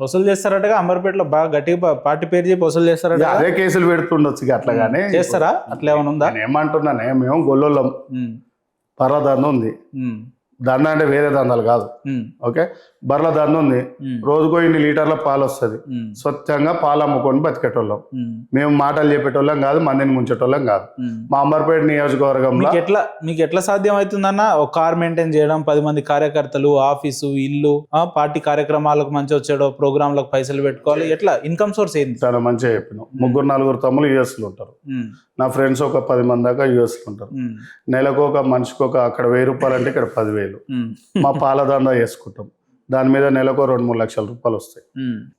వసూలు చేస్తారటగా అంబర్పేటలో బాగా గట్టిగా పార్టీ పేరు చెప్పి వసూలు చేస్తారట. అదే కేసులు పెడుతుండొచ్చు అట్లాగానే. చేస్తారా? అట్లా ఏమైనా ఉందా? నేను ఏమంటున్నానే, మేము గొల్లోళ్ళం, పర్ల దంద ఉంది. దండ అంటే వేరే దందాలు కాదు. ఓకే, బర్ల దంద ఉంది. రోజుకో ఇన్ని లీటర్ల పాలు వస్తుంది. స్వచ్ఛంగా పాలు అమ్ముకొని బతికేటోళ్ళం. మేము మాటలు చెప్పేటోళ్ళం కాదు, మందిని ముంచేటోళ్ళం కాదు. మా అంబర్పేట నియోజకవర్గంలో మీకు ఎట్లా సాధ్యం అవుతుందన్న ఒక కార్ మెయింటైన్ చేయడం, 10 మంది కార్యకర్తలు, ఆఫీసు, ఇల్లు, పార్టీ కార్యక్రమాలకు మంచి వచ్చాడో ప్రోగ్రాంలకు పైసలు పెట్టుకోవాలి, ఎట్లా ఇన్కమ్ సోర్స్ ఏంది? చాలా మంచిగా చెప్పినాం. 3-4 తమ్ములు యుఎస్ లో ఉంటారు. నా ఫ్రెండ్స్ ఒక 10 మంది దాకా యుఎస్ లో ఉంటారు. నెలకు ఒక మనిషికి అక్కడ 1000 రూపాయలు అంటే ఇక్కడ 10,000. మా పాల దందా చేసుకుంటాం. దాని మీద నెలకు 2-3 లక్షల రూపాయలు వస్తాయి.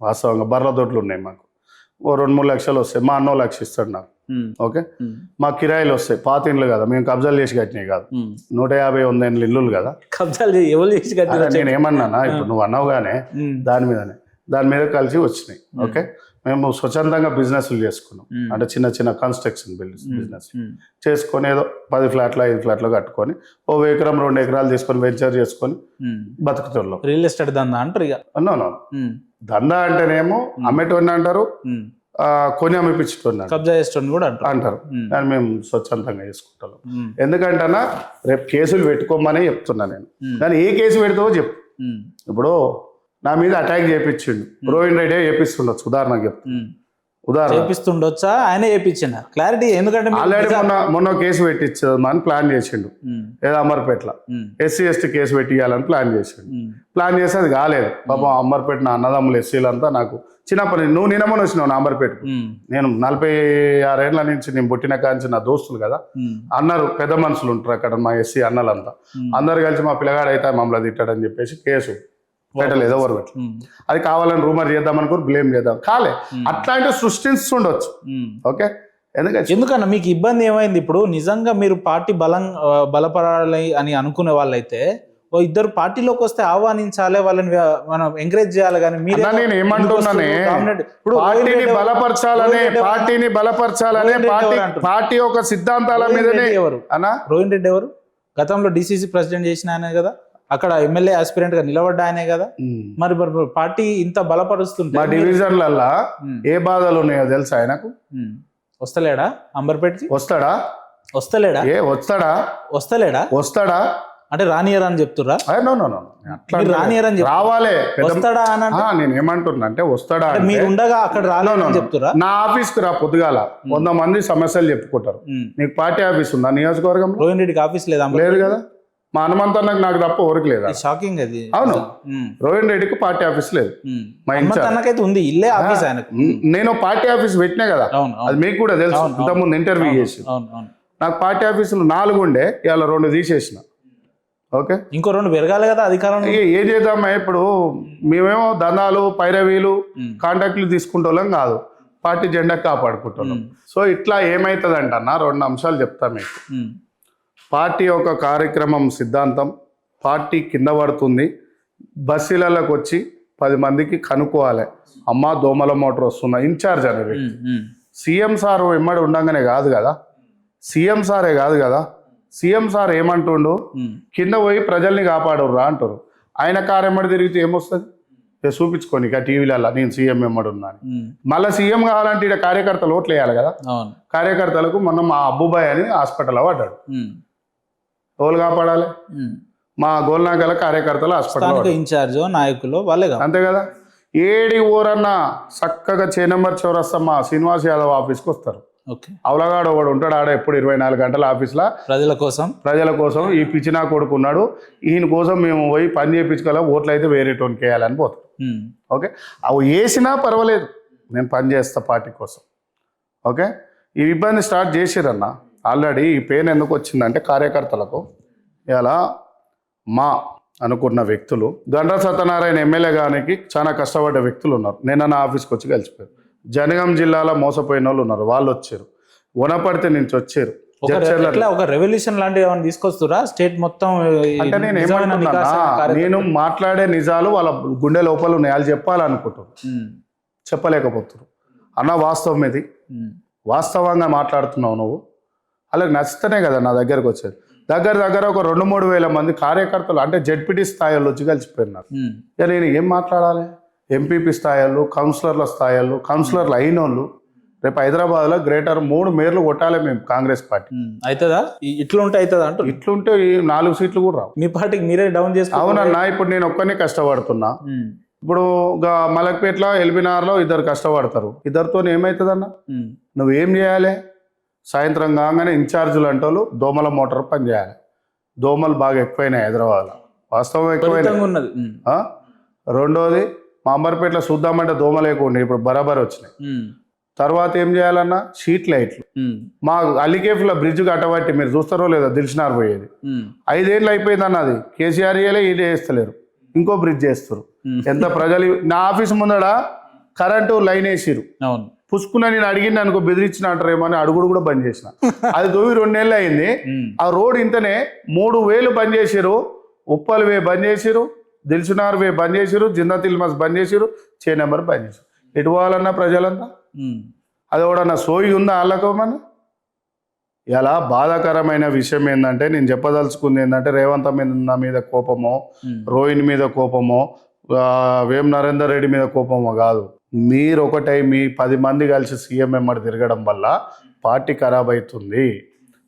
వాస్తవంగా బర్ర దొడ్లు ఉన్నాయి మాకు. 2-3 లక్షలు వస్తాయి. మా అన్నో 1 లక్ష ఇస్తాడు నాకు. ఓకే, మా కిరాయిలు వస్తాయి. పాత ఇండ్లు కదా, మేము కబ్జాలు చేసి కట్టినాయి కాదు. 150-100 ఇల్లులు కదా, కబ్జాలు ఎవరు చేసి కట్టినా. నేను ఏమన్నానా, ఇప్పుడు నువ్వు అన్నావుగానే దాని మీద కలిసి వచ్చినాయి. ఓకే, మేము స్వచ్ఛందంగా బిజినెస్లు చేసుకున్నాం. అంటే చిన్న చిన్న కన్స్ట్రక్షన్ బిజినెస్ చేసుకొని ఏదో 10 ఫ్లాట్లు 5 ఫ్లాట్లు కట్టుకొని 1 ఎకరం 2 ఎకరాలు తీసుకొని వెంచర్ చేసుకొని బతుకుతున్నాం. రియల్ ఎస్టేట్ దందా అంటారు ఇక. దందా అంటేనేమో అమ్మేటోని అంటారు, కొని అమ్మిపించుకున్నాను, కబ్జా చేసేటోని కూడా అంటారు. కానీ మేము స్వచ్ఛందంగా చేసుకుంటాం. ఎందుకంటే రేపు కేసులు పెట్టుకోమనే చెప్తున్నా నేను. కానీ ఏ కేసు పెడతావో చెప్పు. ఇప్పుడు నా మీద అటాక్ చేయించిండు, రోహిన్ రెడ్డి చేపిస్తుండొచ్చు, ఉదాహరణకు చెప్తా. చేపిస్తుండొచ్చా, ఆయన చేయించిన క్లారిటీ. ఎందుకంటే ఆల్రెడీ మొన్న కేసు పెట్టించమని ప్లాన్ చేసిండు. ఏదో అమర్పేటలో SC/ST కేసు పెట్టియాలని ప్లాన్ చేసిండు. ప్లాన్ చేస్తే అది కాలేదు. పాపం అమర్పేట నా అన్నదమ్ములు ఎస్సీలంతా నాకు చిన్నప్పటి నువ్వు నిన్నమని వచ్చినావు నా అమర్పేటకు. నేను 46 ఏళ్ల నుంచి నేను పుట్టిన కాంచి నా దోస్తులు కదా అన్నారు, పెద్ద మనుషులు ఉంటారు అక్కడ మా SC అన్నలంతా. అందరు కలిసి మా పిల్లగాడు అయితే మమ్మల్ని తిట్టాడని చెప్పేసి కేసు పెట్టలేదు ఎవరు పెట్టలేదు. అది కావాలని రూమర్ చేద్దాం అనుకోరు, బ్లేమ్ చేద్దాం కాలే. అట్లాంటివి సృష్టిస్తుండొచ్చు. ఓకే, ఎందుకన్నా మీకు ఇబ్బంది ఏమైంది? ఇప్పుడు నిజంగా మీరు పార్టీ బలపడాలి అని అనుకునే వాళ్ళైతే 2 పార్టీలోకి వస్తే ఆహ్వానించాలి, వాళ్ళని మనం ఎంకరేజ్ చేయాలి. కానీ మీరు నేను ఏమంటున్నానే, పార్టీని బలపరచాలనే పార్టీ యొక్క సిద్ధాంతాల మీదనే. రోహిన్ రెడ్డి ఎవరు? గతంలో DCC ప్రెసిడెంట్ చేసిన ఆయన కదా, అక్కడ ఎమ్మెల్యే ఆస్పిరెంట్ గా నిలబడ్డ ఆయనే కదా. మరి పార్టీ ఇంత బలపరుస్తుంటే మా డివిజన్లల్లా ఏ బాధలు ఉన్నాయో తెలుసా ఆయనకు? వస్తలేడా అంబర్పేటకి? వస్తాడా అంటే రానియర్ అని చెప్తురా? రానియర్ రావాలి. వస్తాడా అని నేను ఏమంటున్నా అంటే వస్తాడా, మీరు ఉండగా అక్కడ రాలేదని చెప్తురా? నా ఆఫీస్ కు రా, పొద్దుగాల 100 మంది సమస్యలు చెప్పుకుంటారు. నీకు పార్టీ ఆఫీస్ ఉందా నియోజకవర్గంలో? రోహిన్ రెడ్డికి ఆఫీస్ లేదా? లేదు కదా. మా హనుమంతన్నకు నాకు తప్ప ఎవరికి లేదా? షాకింగ్ అది. అవును, రోహిన్ రెడ్డికి పార్టీ ఆఫీస్ లేదు. మా ఇన్ఛార్జ్ ఉంది, ఇల్లే ఆఫీస్ ఆయనకు. నేను పార్టీ ఆఫీస్ పెట్టినా కదా, అది మీకు కూడా తెలుసు. ఇంతకుముందు ఇంటర్వ్యూ చేసి నాకు పార్టీ ఆఫీసులు 4 ఉండే, ఇవాళ 2 తీసేసిన. ఓకే, ఇంకో 2 పెరగాలి కదా అధికారం. ఏం చేద్దామా? ఇప్పుడు మేమేమో దందాలు, పైరవీలు, కాంటాక్ట్లు తీసుకుంటోళ్ళం కాదు, పార్టీ జెండా కాపాడుకుంటున్నాం. సో ఇట్లా ఏమవుతుంది అంటన్నా 2 అంశాలు చెప్తా మీకు. పార్టీ యొక్క కార్యక్రమం సిద్ధాంతం, పార్టీ కింద పడుతుంది, బస్సులలోకి వచ్చి 10 మందికి కనుక్కోవాలి. అమ్మ దోమల మోటార్ వస్తున్నా ఇన్ఛార్జ్ అనే వ్యక్తి. సీఎం సార్ ఎమ్మడి ఉండగానే కాదు కదా, సీఎం సారే కాదు కదా. సీఎం సార్ ఏమంటుండు, కింద పోయి ప్రజల్ని కాపాడుర్రా అంటారు. ఆయన కారు ఎమ్మడి తిరిగితే ఏమొస్తుంది? చూపించుకోని ఇక టీవీలలో నేను సీఎం ఎమ్మడి ఉన్నాను. మళ్ళీ సీఎం కావాలంటే ఇక్కడ కార్యకర్తలు ఓట్లు వేయాలి కదా. కార్యకర్తలకు మొన్న మా అబ్బుబాయ్ అని హాస్పిటల్లో పడ్డాడు. ఎవరు కాపాడాలి? మా గోల్నాగల కార్యకర్తలు హాస్పిటల్ ఇన్ఛార్జ్ నాయకులు వాళ్ళే, అంతే కదా. ఏడి ఊరన్నా చక్కగా 6 నెంబర్ చౌరస్తా మా శ్రీనివాస్ యాదవ్ ఆఫీస్కి వస్తారు. అవలగాడు ఒకడు ఉంటాడు ఆడ ఎప్పుడు 24 గంటల ఆఫీస్లో ప్రజల కోసం. ఈ పిచ్చినా కొడుకు ఉన్నాడు, ఈయన కోసం మేము పోయి పని చేయించుకోవాలి, ఓట్లు అయితే వేరే టోన్కి వేయాలని పోతాం. ఓకే, అవి వేసినా పర్వాలేదు, నేను పని చేస్తా పార్టీ కోసం. ఓకే, ఈ ఇబ్బంది స్టార్ట్ చేసిరన్నా. ఆల్రెడీ ఈ పెయిన్ ఎందుకు వచ్చిందంటే కార్యకర్తలకు ఇలా మా అనుకున్న వ్యక్తులు, గండ్ర సత్యనారాయణ ఎమ్మెల్యే గారికి చాలా కష్టపడ్డ వ్యక్తులు ఉన్నారు. నేను నా ఆఫీస్కి వచ్చి కలిసిపోయారు. జనగాం జిల్లాలో మోసపోయిన వాళ్ళు ఉన్నారు, వాళ్ళు వచ్చారు. వనపర్తి నుంచి వచ్చారు. ఒక రెవల్యూషన్ లాంటివి ఏమైనా తీసుకొస్తురా స్టేట్ మొత్తం? అంటే నేను ఏమంటున్నా, నేను మాట్లాడే నిజాలు వాళ్ళ గుండె లోపల ఉన్నాయి, వాళ్ళు చెప్పాలనుకుంటారు, చెప్పలేకపోతున్నారు. అన్న వాస్తవం ఇది, వాస్తవంగా మాట్లాడుతున్నావు నువ్వు, అలాగే నచ్చితేనే కదా నా దగ్గరకు వచ్చేది. దగ్గర ఒక 2-3 వేల మంది కార్యకర్తలు అంటే జెడ్పీటీ స్థాయిలో వచ్చి కలిసిపోయినారు. ఇక నేను ఏం మాట్లాడాలి? ఎంపీపీ స్థాయిలు, కౌన్సిలర్ల స్థాయిలు, కౌన్సిలర్లు అయిన వాళ్ళు రేపు హైదరాబాద్లో గ్రేటర్ 3 మేర్లు కొట్టాలి మేము కాంగ్రెస్ పార్టీ. అవుతుందా? ఇట్లా ఉంటే అవుతుందా అంటూ? ఇట్లుంటే ఈ 4 సీట్లు కూడా రావు. మీ పార్టీకి మీరే డౌన్ చేసుకో. అవునన్నా, ఇప్పుడు నేను ఒక్కనే కష్టపడుతున్నా. ఇప్పుడు మలక్పేటలో ఎల్బినార్లో 2 కష్టపడతారు. 2తో ఏమవుతుందన్న? నువ్వేం చేయాలి? సాయంత్రం కాగానే ఇన్ఛార్జీలు అంటే వాళ్ళు దోమల మోటార్ పని చేయాలి. దోమలు బాగా ఎక్కువైనాయి హైదరాబాద్లో, వాస్తవం ఎక్కువైనాయి. ఉన్నది. రెండోది, మా అంబర్పేటలో చూద్దామంటే దోమలు ఎక్కువ ఉన్నాయి, ఇప్పుడు బరాబర్ వచ్చినాయి. తర్వాత ఏం చేయాలన్నా? స్ట్రీట్ లైట్లు. మా అలికేఫ్లో బ్రిడ్జ్ కట్టబట్టి మీరు చూస్తారో లేదో దిల్సినార్ పోయేది 5 ఏళ్ళు అయిపోయింది అన్నది. కేసీఆర్ ఈడే వేస్తలేరు, ఇంకో బ్రిడ్జ్ వేస్తారు. ఎంత ప్రజలు నా ఆఫీస్ ముందడ కరెంటు లైన్ వేసిరు. పుష్కున నేను అడిగింది అనుకో బెదిరించిన అంటారేమో అని అడుగుడు కూడా బంద్ చేసిన. అది 2 నెలలు అయింది. ఆ రోడ్ ఇంతనే 3000 బంద్ చేసిరు. ఉప్పల్ వే బంద్ చేసిరు, దిల్సునార్ వే బంద్ చేసిరు, జిందాతిల్ మస్ బంద్ చేసిరు, చే నెంబర్ బంద్ చేసిరు. ఎటు పోవాలన్నా ప్రజలంతా? అది కూడా నా సోయి ఉందా వాళ్ళకోమని? ఇలా బాధాకరమైన విషయం ఏంటంటే, నేను చెప్పదలుచుకుంది ఏంటంటే, రేవంత్ మీద కోపమో, రోహిణి మీద కోపమో, వేం నరేందర్ రెడ్డి మీద కోపమో కాదు. మీరు ఒకటై మీ 10 మంది కలిసి సీఎం వెంబడి తిరగడం వల్ల పార్టీ ఖరాబ్ అవుతుంది.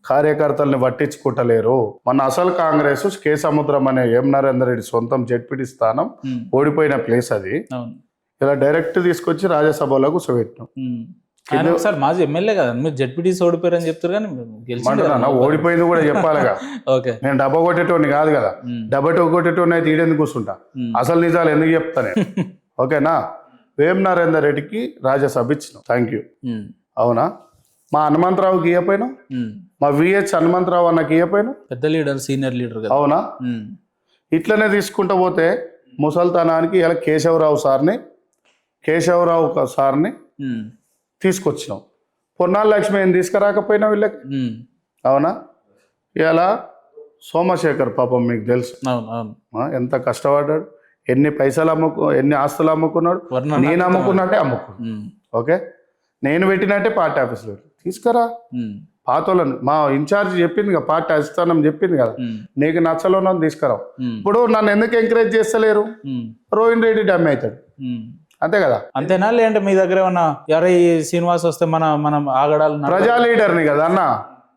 కార్యకర్తల్ని పట్టించుకుంటలేరు. మన అసలు కాంగ్రెస్ కే సముద్రం అనే ఎం నరేందర్ రెడ్డి సొంతం జెడ్పీటీ స్థానం ఓడిపోయిన ప్లేస్ అది. ఇలా డైరెక్ట్ తీసుకొచ్చి రాజ్యసభలో కూర్చోబెట్టినాం. సార్ మాజీ ఎమ్మెల్యే కదా, మీరు జెడ్పీటీసీ ఓడిపోయారు అని చెప్తారు కానీ ఓడిపోయింది కూడా చెప్పాలిగా. నేను డబ్బా కొట్టేటోని కాదు కదా, డబ్బా కొట్టేటోని అయితే ఈడెందుకు కూర్చుంటా? అసలు నిజాలు ఎందుకు చెప్తానే? ఓకేనా? వేం నరేందర్ రెడ్డికి రాజ్యసభ ఇచ్చినాం, థ్యాంక్ యూ. అవునా? మా హనుమంతరావుకి ఇవ్వపోయినా, మా విహెచ్ హనుమంతరావు అన్నకి ఇవ్వపోయినా, పెద్ద లీడర్, సీనియర్ లీడర్. అవునా? ఇట్లనే తీసుకుంటూ పోతే ముసల్తనానికి ఇలా కేశవరావు సార్ని తీసుకొచ్చినాం. పొన్నాల లక్ష్మి ఏం తీసుకురాకపోయినా వీళ్ళకి. అవునా? ఇలా సోమశేఖర్ పాపం మీకు తెలుసు ఎంత కష్టపడ్డాడు, ఎన్ని పైసలు ఎన్ని ఆస్తులు అమ్ముకున్నాడు. నేను అమ్ముకున్నట్టే అమ్ముకున్నాడు. ఓకే, నేను పెట్టినట్టే పార్టీ ఆఫీసులో తీసుకురా పాతోళ్ళని. మా ఇన్ఛార్జ్ చెప్పింది కదా, పార్టీ అధిష్టానం చెప్పింది కదా, నీకు నచ్చలో తీసుకురావు. ఇప్పుడు నన్ను ఎందుకు ఎంకరేజ్ చేస్తలేరు? రోహిణ్ రెడ్డి డమ్ అవుతాడు, అంతే కదా? అంతేనా? లేదంటే మీ దగ్గర ఏమన్నా ఎవరై శ్రీనివాస్ వస్తే మనం ఆగడాలి? ప్రజా లీడర్ని కదా అన్న.